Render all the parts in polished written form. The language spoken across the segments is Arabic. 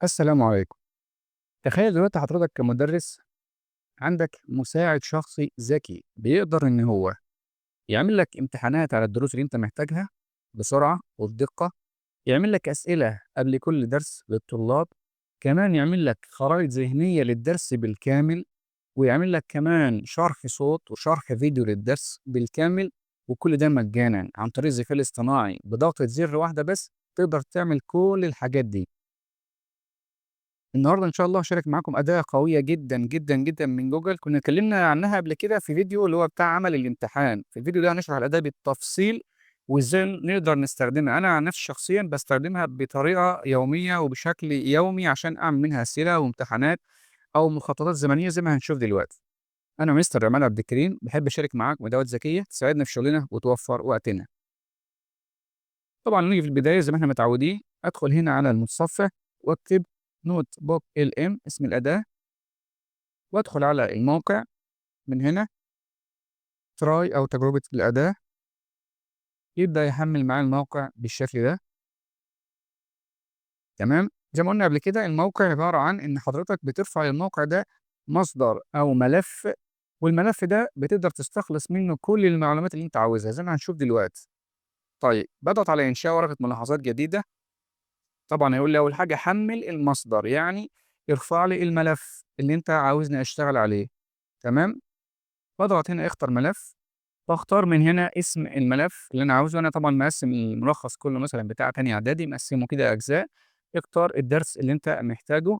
السلام عليكم. تخيل دلوقتي حضرتك كمدرس عندك مساعد شخصي ذكي بيقدر إن هو يعمل لك امتحانات على الدروس اللي أنت محتاجها بسرعة وبدقة، يعمل لك أسئلة قبل كل درس للطلاب، كمان يعمل لك خرائط ذهنية للدرس بالكامل، ويعمل لك كمان شرح صوت وشرح فيديو للدرس بالكامل، وكل ده مجانا عن طريق الذكاء الاصطناعي بضغطة زر واحدة بس تقدر تعمل كل الحاجات دي. النهارده إن شاء الله هاشارك معاكم أداة قوية جدًا، جدًا، جدًا من جوجل، كنا اتكلمنا عنها قبل كده في فيديو اللي هو بتاع عمل الامتحان، في الفيديو ده هنشرح الأداة بالتفصيل وإزاي نقدر نستخدمها. أنا عن نفسي شخصيًا باستخدمها بطريقة يومية وبشكل يومي عشان أعمل منها أسئلة وامتحانات أو مخططات زمنية زي ما هنشوف دلوقتي. أنا مستر عماد عبد الكريم، باحب أشارك معاكم أدوات ذكية تساعدنا في شغلنا وتوفر وقتنا. طبعًا نيجي في البداية زي ما إحنا متعودين، أدخل هنا على المتصفح واكتب notebook LM اسم الأداة، وادخل على الموقع من هنا try أو تجربة الأداة، يبدأ يحمّل معايا الموقع بالشكل ده. تمام، زي ما قُلنا قبل كده الموقع عبارة عن إن حضرتك بترفع للموقع ده مصدر أو ملف، والملف ده بتقدر تستخلص منه كل المعلومات اللي أنت عاوزها زي ما هنشوف دلوقتي. طيب باضغط على إنشاء ورقة ملاحظات جديدة، طبعًا هيقول لي أول حاجة حمّل المصدر، يعني ارفع لي الملف اللي أنت عاوزني أشتغل عليه. تمام، باضغط هنا اختر ملف، باختار من هنا اسم الملف اللي أنا عاوزه. أنا طبعًا مقسّم الملخص كلّه مثلًا بتاع تانية إعدادي، مقسّمه كده أجزاء، اختار الدرس اللي أنت محتاجه،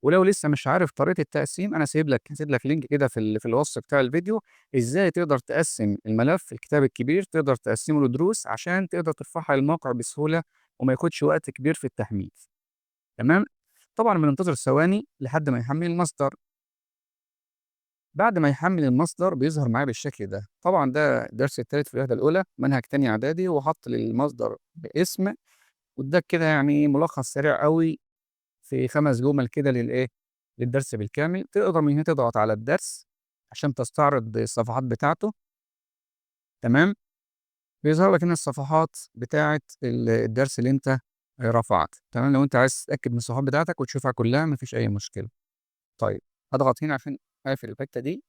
ولو لسه مش عارف طريقة التقسيم أنا هاسيب لك لينك كده في الوصف بتاع الفيديو، إزاي تقدر تقسّم الملف الكتاب الكبير، تقدر تقسّمه لدروس عشان تقدر ترفعها للموقع بسهولة وما ياخدش وقت كبير في التحميل. تمام، طبعًا بننتظر ثواني لحد ما يحمّل المصدر. بعد ما يحمّل المصدر بيظهر معايا بالشكل ده، طبعًا ده الدرس التالت في الوحدة الأولى، منهج تانية إعدادي، وحَط للمصدر باسم، وادّاك كده يعني ملخص سريع أوي في 5 جُمل كده للدرس بالكامل. تقدر من هنا تضغط على الدرس عشان تستعرض الصفحات بتاعته. تمام، بيظهر لك هنا الصفحات بتاعة الدرس اللي أنت رفعت. تمام، لو أنت عايز تتأكد من الصفحات بتاعتك وتشوفها كلّها ما فيش أي مشكلة. طيب هاضغط هنا عشان أقفل الحتّة دي،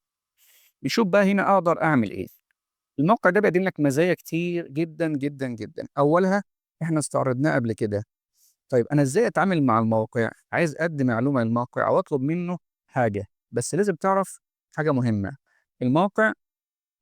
نشوف بقى هنا أقدر أعمل إيه. الموقع ده بيقدم لك مزايا كتير جدًا، جدًا، جدًا. أولها إحنا استعرضناه قبل كده. طيب أنا إزاي أتعامل مع الموقع؟ عايز أدّي معلومة للموقع أو أطلب منه حاجة، بس لازم تعرف حاجة مهمة. الموقع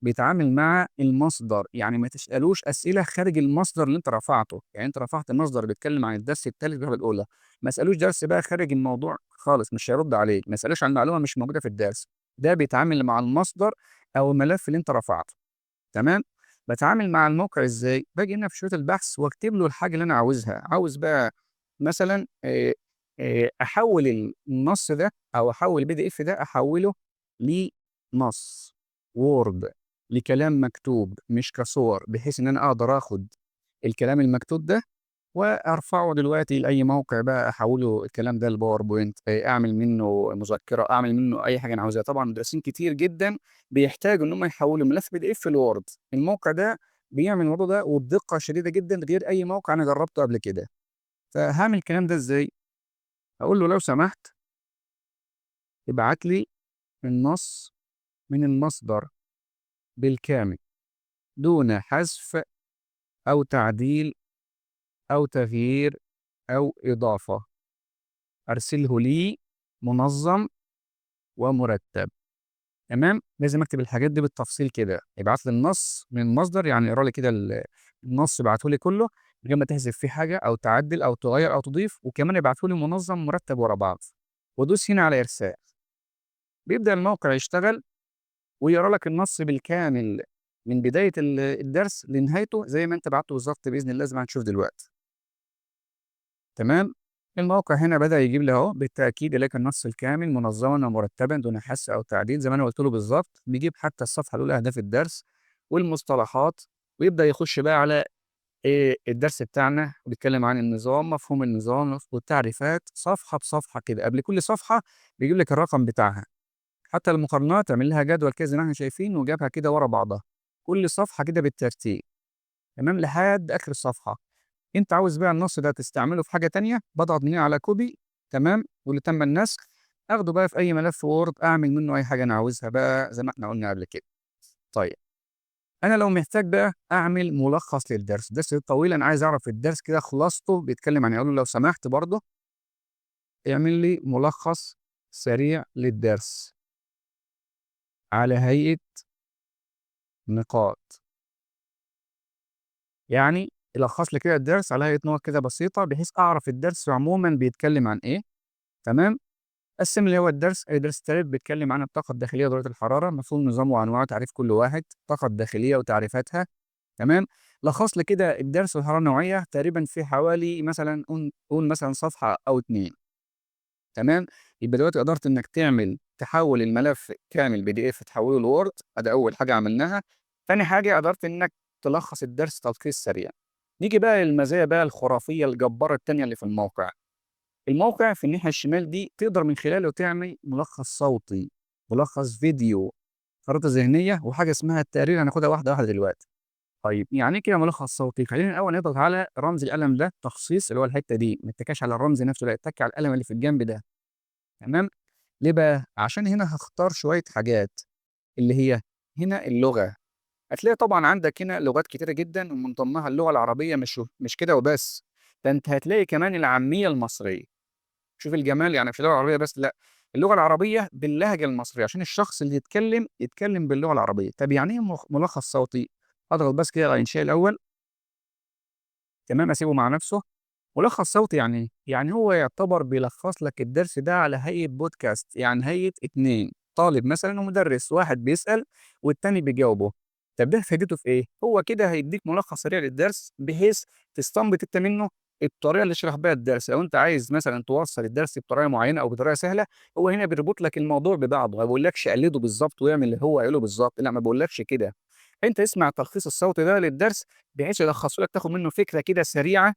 بيتعامل مع المصدر، يعني ما تسألوش أسئلة خارج المصدر اللي أنت رفعته. يعني أنت رفعت مصدر بيتكلم عن الدرس التالت بالوحدة الأولى، ما اسألوش درس بقى خارج الموضوع خالص، مش هيرد عليك. ما اسألوش عن معلومة مش موجودة في الدرس. ده بيتعامل مع المصدر أو الملف اللي أنت رفعته. تمام، باتعامل مع الموقع إزاي؟ باجي هنا في شريط البحث واكتب له الحاجة اللي أنا عاوزها. عاوز بقى مثلًا أحوّل النص ده أو أحوّل الPDF ده أحوّله لنص Word، لكلام مكتوب مش كصور، بحيث إن أنا أقدر آخُد الكلام المكتوب ده وأرفعه دلوقتي لأي موقع بقى، أحوّله الكلام ده لPowerPoint، أعمل منّه مذكرة، أعمل منّه أي حاجة أنا عاوزها. طبعًا مدرسين كتير جدًا بيحتاجوا إن هم يحوّلوا ملف PDF لWord. الموقع ده بيعمل الموضوع ده وبدقة شديدة جدًا غير أي موقع أنا جرّبته قبل كده. فهاعمل الكلام ده إزاي؟ هاقول له لو سمحت ابعت لي النص من المصدر بالكامل دون حذف أو تعديل أو تغيير أو إضافة، أرسله لي منظّم ومرتب. تمام، لازم أكتب الحاجات دي بالتفصيل كده. يبعت لي النص من المصدر، يعني اقرا لي كده النص ابعته لي كله من غير ما تحذف فيه حاجة أو تعدل أو تغيّر أو تضيف، وكمان ابعته لي منظم مرتب ورا بعض، وادوس هنا على إرسال. بيبدأ الموقع يشتغل ويقرا لك النص بالكامل من بداية الدرس لنهايته زي ما أنت بعته بالضبط بإذن الله زي ما هنشوف دلوقتي. تمام، الموقع هنا بدأ يجيب لي أهو بالتأكيد إليك النص الكامل منظما ومرتبا دون حذف أو تعديل زي ما أنا قُلت له بالضبط. بيجيب حتى الصفحة الأولى أهداف الدرس والمصطلحات، ويبدأ يخش بقى على الدرس بتاعنا وبيتكلم عن النظام، مفهوم النظام والتعريفات صفحة بصفحة كده. قبل كل صفحة بيجيب لك الرقم بتاعها، حتى المقارنات عامل لها جدول كده زي ما إحنا شايفين وجابها كده ورا بعضها، كل صفحة كده بالترتيب. تمام، لحد آخر الصفحة. أنت عاوز بقى النص ده تستعمله في حاجة تانية، باضغط من هنا على copy تمام، واللي تم النسخ، آخده بقى في أي ملف Word أعمل منه أي حاجة أنا عاوزها بقى زي ما إحنا قُلنا قبل كده. طيب أنا لو محتاج بقى أعمل ملخص للدرس، الدرس طويل أنا عايز أعرف الدرس كده خلاصته بيتكلم عن إيه، أقول له لو سمحت برضه اعمل لي ملخص سريع للدرس على هيئة نقاط. يعني يلخص لي كده الدرس على هيئة نقط كده بسيطة بحيث أعرف الدرس عمومًا بيتكلم عن إيه، تمام؟ قسّم لي هو الدرس، درس تالت بيتكلم عن الطاقة الداخلية ودرجة الحرارة، مفهوم نظام وأنواع تعريف كل واحد، الطاقة الداخلية وتعريفاتها، تمام؟ لخّص لي كده الدرس والحرارة النوعية تقريبًا في حوالي مثلًا قُل مثلًا صفحة أو 2 تمام؟ يبقى دلوقتي قدرت إنك تحوّل الملف كامل PDF تحوّله لWord، أدي أول حاجة عملناها. تاني حاجة قدرت إنك تلخّص الدرس تلخيص سريع. نيجي بقى للمزايا بقى الخرافية الجبارة التانية اللي في الموقع. الموقع في الناحية الشمال دي تقدر من خلاله تعمل ملخص صوتي، ملخص فيديو، خريطة ذهنية، وحاجة اسمها التقرير هناخدها واحدة واحدة دلوقتي. طيب يعني إيه كده ملخص صوتي؟ خلينا الأول نضغط على رمز القلم ده تخصيص اللي هو الحتة دي، ما تتكاش على الرمز نفسه، لأ اتك على القلم اللي في الجنب ده، تمام؟ ليه بقى؟ عشان هنا هاختار شوية حاجات اللي هي هنا اللغة، هتلاقي طبعًا عندك هنا لغات كتيرة جدًا ومن ضمنها اللغة العربية مش كده وبس، ده أنت هتلاقي كمان العامية المصرية. شوف الجمال، يعني مش اللغة العربية بس لأ، اللغة العربية باللهجة المصرية عشان الشخص اللي يتكلم باللغة العربية. طب يعني إيه ملخص صوتي؟ أضغط بس كده على إنشاء الأول، تمام، أسيبه مع نفسه. ملخص صوتي يعني إيه؟ يعني هو يعتبر بيلخص لك الدرس ده على هيئة بودكاست، يعني هيئة 2 طالب مثلًا ومدرس، واحد بيسأل والتاني بيجاوبه. طب ده فايدته في إيه؟ هو كده هيدّيك ملخص سريع للدرس بحيث تستنبط أنت منه الطريقة اللي شرح بيها الدرس. لو أنت عايز مثلًا توصّل الدرس بطريقة معينة أو بطريقة سهلة، هو هنا بيربط لك الموضوع ببعضه، ما بيقولكش قلّده بالضبط واعمل اللي هو قايله بالضبط، لأ ما بيقولكش كده. أنت اسمع التلخيص الصوتي ده للدرس بحيث يلخّصه لك تاخد منه فكرة كده سريعة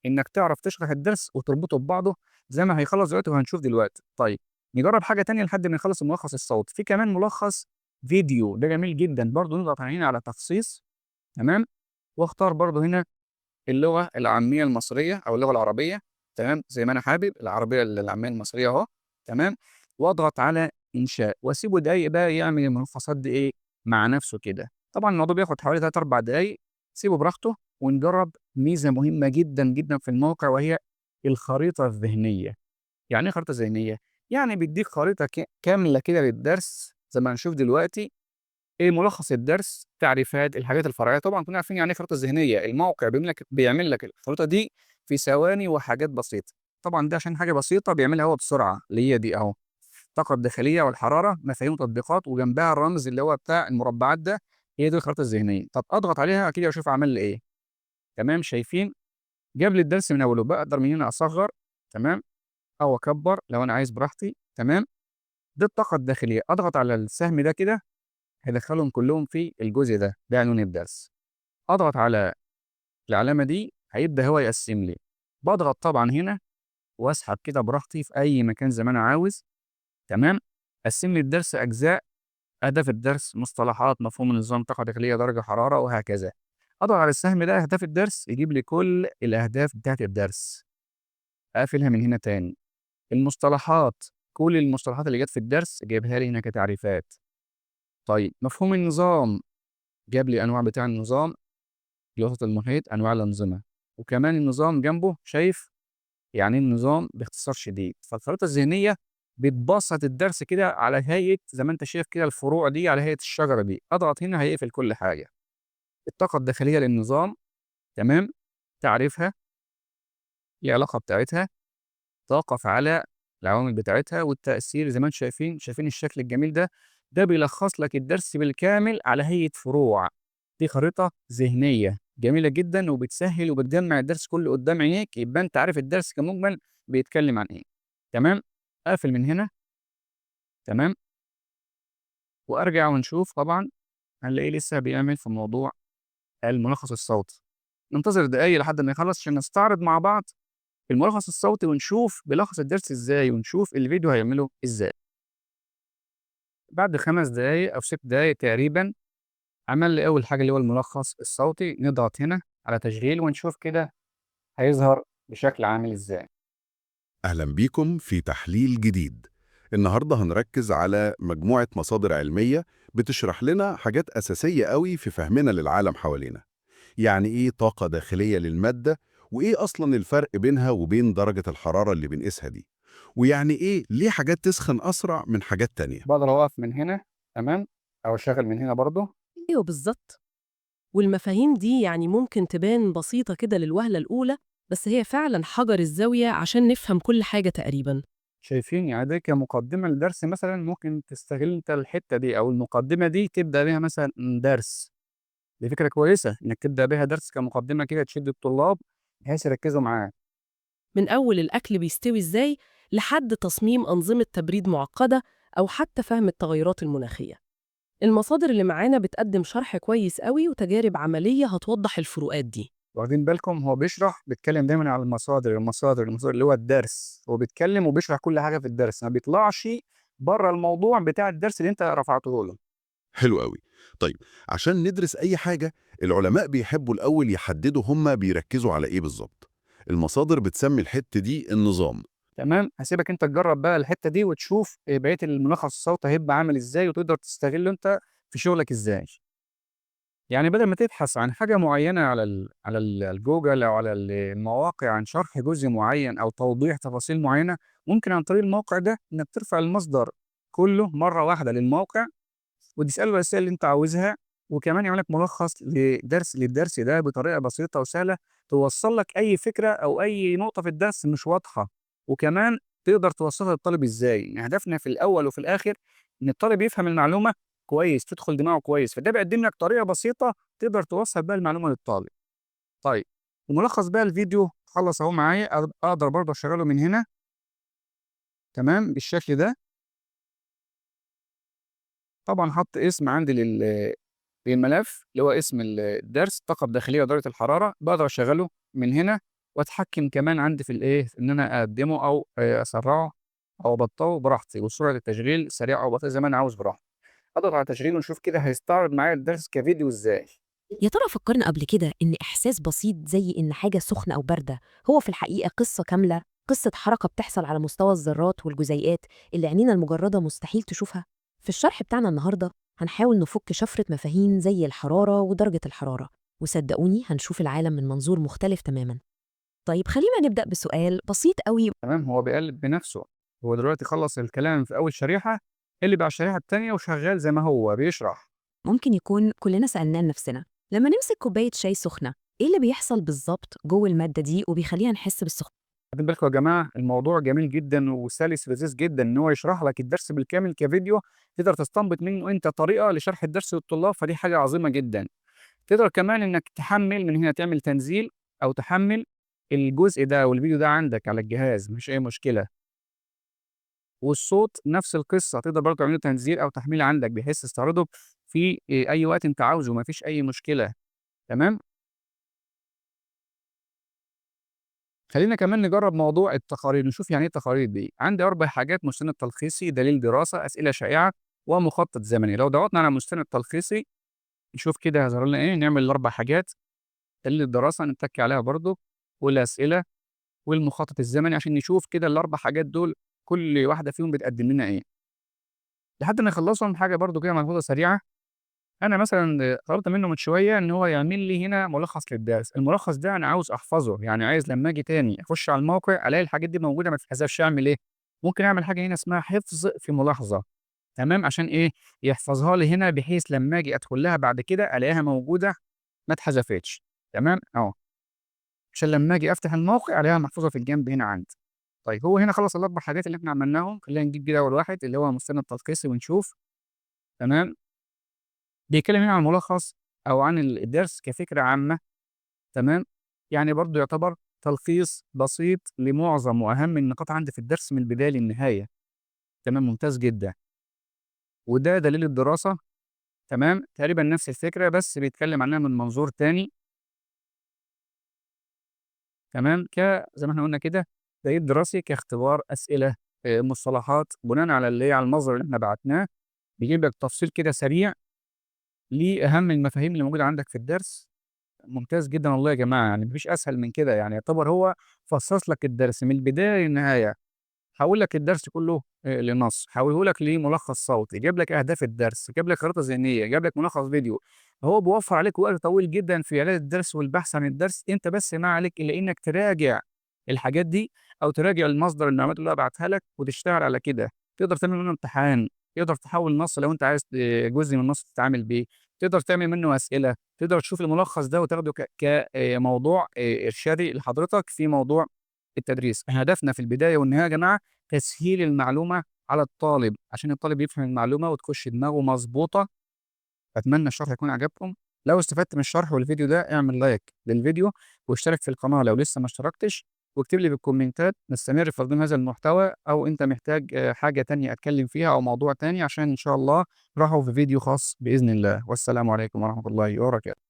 إنك تعرف تشرح الدرس وتربطه ببعضه زي ما هيخلّص دلوقتي وهنشوف دلوقتي. طيب نجرّب حاجة تانية لحد ما يخلّص الملخص الصوتي، في كمان ملخص فيديو، ده جميل جدًا برضه نضغط هنا على تخصيص، تمام، واختار برضه هنا اللغة العامية المصرية أو اللغة العربية، تمام، زي ما أنا حابب العربية العامية المصرية أهو، تمام، واضغط على إنشاء واسيبه دقايق بقى يعمل الملخصات دي إيه، مع نفسه كده. طبعًا الموضوع بياخد حوالي 3، 4 دقايق، سيبه براحته ونجرّب ميزة مهمة جدًا، جدًا في الموقع وهي الخريطة الذهنية. يعني إيه خريطة ذهنية؟ يعني بيدّيك خريطة كاملة كده للدرس زي ما هنشوف دلوقتي، ملخص الدرس، تعريفات، الحاجات الفرعية، طبعًا كلنا عارفين يعني إيه خريطة ذهنية، الموقع بيعمل لك الخريطة دي في ثواني وحاجات بسيطة. طبعًا ده عشان حاجة بسيطة بيعملها هو بسرعة، اللي هي دي أهو، الطاقة الداخلية والحرارة، مفاهيم وتطبيقات، وجنبها الرمز اللي هو بتاع المربعات ده، هي دي الخريطة الذهنية. طب أضغط عليها كده وأشوف عمل لي إيه، تمام، شايفين؟ جاب لي الدرس من أوله، باقدر من هنا أصغّر، تمام، أو أكبّر لو أنا عايز براحتي، تمام، دي الطاقة الداخلية. أضغط على السهم ده كده هيدخّلهم كلّهم في الجزء ده، ده عنوان الدرس. أضغط على العلامة دي هيبدأ هو يقسّم لي، باضغط طبعًا هنا وأسحب كده براحتي في أي مكان زي ما أنا عاوز، تمام، قسّم لي الدرس أجزاء، أهداف الدرس، مصطلحات، مفهوم النظام، طاقة داخلية، درجة حرارة وهكذا. أضغط على السهم ده أهداف الدرس يجيب لي كل الأهداف بتاعة الدرس، أقفلها من هنا تاني. المصطلحات، كل المصطلحات اللي جات في الدرس جايبها لي هنا كتعريفات. طيب مفهوم النظام، جاب لي أنواع بتاع النظام، الوسط المحيط، أنواع الأنظمة، وكمان النظام جنبه شايف يعني إيه النظام باختصار شديد. فالخريطة الذهنية بتبسّط الدرس كده على هيئة زي ما أنت شايف كده الفروع دي على هيئة الشجرة دي، أضغط هنا هيقفل كل حاجة. الطاقة الداخلية للنظام، تمام، تعريفها، العلاقة بتاعتها، طاقة فعالة، العوامل بتاعتها والتأثير زي ما أنتم شايفين الشكل الجميل ده، ده بيلخّص لك الدرس بالكامل على هيئة فروع. دي خريطة ذهنية جميلة جدًا وبتسهّل وبتجمّع الدرس كلّه قدّام عينيك، يبقى أنت عارف الدرس كمُجمل بيتكلّم عن إيه، تمام، أقفل من هنا، تمام، وأرجع ونشوف طبعًا هنلاقيه لسه بيعمل في موضوع الملخص الصوتي. ننتظر دقايق لحد ما يخلّص عشان نستعرض مع بعض الملخص الصوتي ونشوف بيلخّص الدرس إزاي ونشوف الفيديو هيعمله إزاي. بعد 5 دقايق أو 6 دقايق تقريبًا عمل لي أول حاجة اللي هو الملخص الصوتي، نضغط هنا على تشغيل ونشوف كده هيظهر بشكل عامل إزاي. أهلا بيكم في تحليل جديد. النهاردة هنركز على مجموعة مصادر علمية بتشرح لنا حاجات أساسية قوي في فهمنا للعالم حوالينا. يعني إيه طاقة داخلية للمادة؟ وإيه أصلا الفرق بينها وبين درجة الحرارة اللي بنقيسها دي؟ ويعني إيه ليه حاجات تسخن أسرع من حاجات تانية؟ باقدر أوقف من هنا، تمام، أو أشغّل من هنا برضه. أيوه بالضبط، والمفاهيم دي يعني ممكن تبان بسيطة كده للوهلة الأولى، بس هي فعلًا حجر الزاوية عشان نفهم كل حاجة تقريبًا. شايفين؟ يعني دي كمقدمة لدرس مثلًا ممكن تستغل أنت الحتّة دي أو المقدمة دي تبدأ بيها مثلًا درس. دي فكرة كويسة إنّك تبدأ بيها درس كمقدمة كده تشد الطلاب بحيث يركّزوا معاك. من أول الأكل بيستوي إزاي لحد تصميم أنظمة تبريد معقدة أو حتى فهم التغيرات المناخية. المصادر اللي معانا بتقدم شرح كويس أوي وتجارب عملية هتوضح الفروقات دي. واخدين بالكم؟ هو بيتكلّم دايمًا على المصادر اللي هو الدرس. هو بيتكلّم وبيشرح كل حاجة في الدرس، ما بيطلعش برّه الموضوع بتاع الدرس اللي أنت رفعته له. حلو قوي. طيب، عشان ندرس أي حاجة العلماء بيحبوا الأول يحددوا هما بيركزوا على إيه بالظبط. المصادر بتسمي الحتة دي النظام. تمام، هاسيبك أنت تجرّب بقى الحتّة دي وتشوف بقية الملخص الصوتي هيبقى عامل إزاي وتقدر تستغلّه أنت في شغلك إزاي. يعني بدل ما تبحث عن حاجة معيّنة على الجوجل أو على المواقع عن شرح جزء معيّن أو توضيح تفاصيل معيّنة، ممكن عن طريق الموقع ده إنّك ترفع المصدر كُلّه مرّة واحدة للموقع وتسأله الأسئلة اللي أنت عاوزها، وكمان يعمل لك ملخص للدرس ده بطريقة بسيطة وسهلة توصّل لك أي فكرة أو أي نقطة في الدرس مش واضحة، وكمان تقدر توصّلها للطالب إزاي. يعني هدفنا في الأول وفي الآخر إن الطالب يفهم المعلومة كويس، تدخل دماغه كويس، فده بيقدم لك طريقة بسيطة تقدر توصّل بيها المعلومة للطالب. طيب، وملخص بقى الفيديو خلص أهو معايا، أقدر برضه أشغّله من هنا، تمام، بالشكل ده. طبعًا حَط اسم عندي للملف اللي هو اسم الدرس الطاقة الداخلية ودرجة الحرارة، باقدر أشغّله من هنا وأتحكّم كمان عندي في في إن أنا أقدّمه أو أسرّعه أو أبطّئه براحتي، وسرعة التشغيل سريعة أو بطيئة زي ما أنا عاوز براحتي. أضغط على تشغيل ونشوف كده هيستعرض معايا الدرس كفيديو إزاي. يا ترى فكرنا قبل كده إن إحساس بسيط زي إن حاجة سخنة أو باردة هو في الحقيقة قصة كاملة، قصة حركة بتحصل على مستوى الذرات والجزيئات اللي عينينا المجردة مستحيل تشوفها؟ في الشرح بتاعنا النهاردة هنحاول نفك شفرة مفاهيم زي الحرارة ودرجة الحرارة، وصدقوني هنشوف العالم من منظور مختلف تماما. طيب خلينا نبدأ بسؤال بسيط قوي. تمام، هو بيقلّب بنَفْسه. هو دلوقتي خلّص الكلام في أول شريحة، قلب على الشريحة التانية وشغّال زي ما هو بيشرح. ممكن يكون كلنا سألناه لنفسنا لما نمسك كوباية شاي سخنة إيه اللي بيحصل بالظبط جوه المادة دي وبيخلينا نحس بالسخونة؟ واخدين بالكم يا جماعة؟ الموضوع جميل جدًا وسلس لذيذ جدًا إن هو يشرح لك الدرس بالكامل كفيديو، تقدر تستنبط منه أنت طريقة لشرح الدرس للطلاب، فدي حاجة عظيمة جدًا. تقدر كمان إنك تحمّل من هنا تعمل تنزيل أو تحمّل الجزء ده أو الفيديو ده عندك على الجهاز، ما فيش أي مشكلة. والصوت نفس القصة، تقدر برضه تعمل له تنزيل أو تحميل عندك بحيث تستعرضه في أي وقت أنت عاوزه، ما فيش أي مشكلة، تمام؟ خلّينا كمان نجرّب موضوع التقارير، نشوف يعني إيه التقارير دي. عندي 4 حاجات: مستند تلخيصي، دليل دراسة، أسئلة شائعة، ومخطط زمني. لو ضغطنا على المستند التلخيصي نشوف كده هيظهر لنا إيه. نعمل ال4 حاجات، دليل الدراسة نتّكي عليها برضه، والأسئلة، والمخطط الزمني عشان نشوف كده ال4 حاجات دول كل واحدة فيهم بتقدّم لنا إيه. لحد ما يخلّصهم حاجة برضه كده ملحوظة سريعة. أنا مثلًا طلبت منه من شوية إن هو يعمل لي هنا ملخص للدرس. الملخص ده أنا عاوز أحفظه، يعني عايز لمّا آجي تاني أخش على الموقع ألاقي الحاجات دي موجودة ما تتحذفش. أعمل إيه؟ ممكن أعمل حاجة هنا اسمها حفظ في ملاحظة، تمام، عشان إيه؟ يحفظها لي هنا بحيث لمّا آجي أدخل لها بعد كده ألاقيها موجودة ما اتحذفتش، تمام، آه، عشان لمّا آجي أفتح الموقع ألاقيها محفوظة في الجنب هنا عندي. طيب هو هنا خلص ال4 حاجات اللي إحنا عملناهم. خلّينا نجيب كده أول واحد اللي هو مستند تلخيصي ونشوف، تمام. بيتكلم هنا عن الملخص أو عن الدرس كفكرة عامة، تمام. يعني برضه يعتبر تلخيص بسيط لمعظم وأهم النقاط عندي في الدرس من البداية للنهاية، تمام، ممتاز جدًا. وده دليل الدراسة، تمام، تقريبًا نفس الفكرة بس بيتكلم عنها من منظور تاني، تمام. زي ما إحنا قلنا كده دليل دراسي كاختبار أسئلة، مصطلحات بناءً على اللي هي على المصدر اللي إحنا بعتناه، بيجيب لك تفصيل كده سريع لأهم المفاهيم اللي موجودة عندك في الدرس، ممتاز جدًا والله يا جماعة، يعني ما فيش أسهل من كده، يعني يعتبر هو فصّص لك الدرس من البداية للنهاية. حوّل لك الدرس كلّه لنص، حوّله لك لملخص صوتي، جاب لك أهداف الدرس، جاب لك خريطة ذهنية، جاب لك ملخص فيديو. هو بيوفّر عليك وقت طويل جدًا في إعداد الدرس والبحث عن الدرس، أنت بس ما عليك إلا إنّك تراجع الحاجات دي أو تراجع المصدر المعلومات اللي هو باعتها لك وتشتغل على كده. تقدر تعمل منّه امتحان، تقدر تحوّل نص لو أنت عايز جزء من النص تتعامل بيه، تقدر تعمل منّه أسئلة، تقدر تشوف الملخص ده وتاخده ك ك موضوع إرشادي لحضرتك في موضوع التدريس. إحنا هدفنا في البداية والنهاية يا جماعة تسهيل المعلومة على الطالب، عشان الطالب يفهم المعلومة وتخش دماغه مضبوطة. أتمنى الشرح يكون عجبكم. لو استفدت من الشرح والفيديو ده اعمل لايك للفيديو واشترك في القناة لو لسه ما اشتركتش، واكتب لي في الكومنتات نستمر في تقديم هذا المحتوى، أو أنت محتاج حاجة تانية أتكلم فيها أو موضوع تاني عشان إن شاء الله نراهو في فيديو خاص بإذن الله. والسلام عليكم ورحمة الله وبركاته.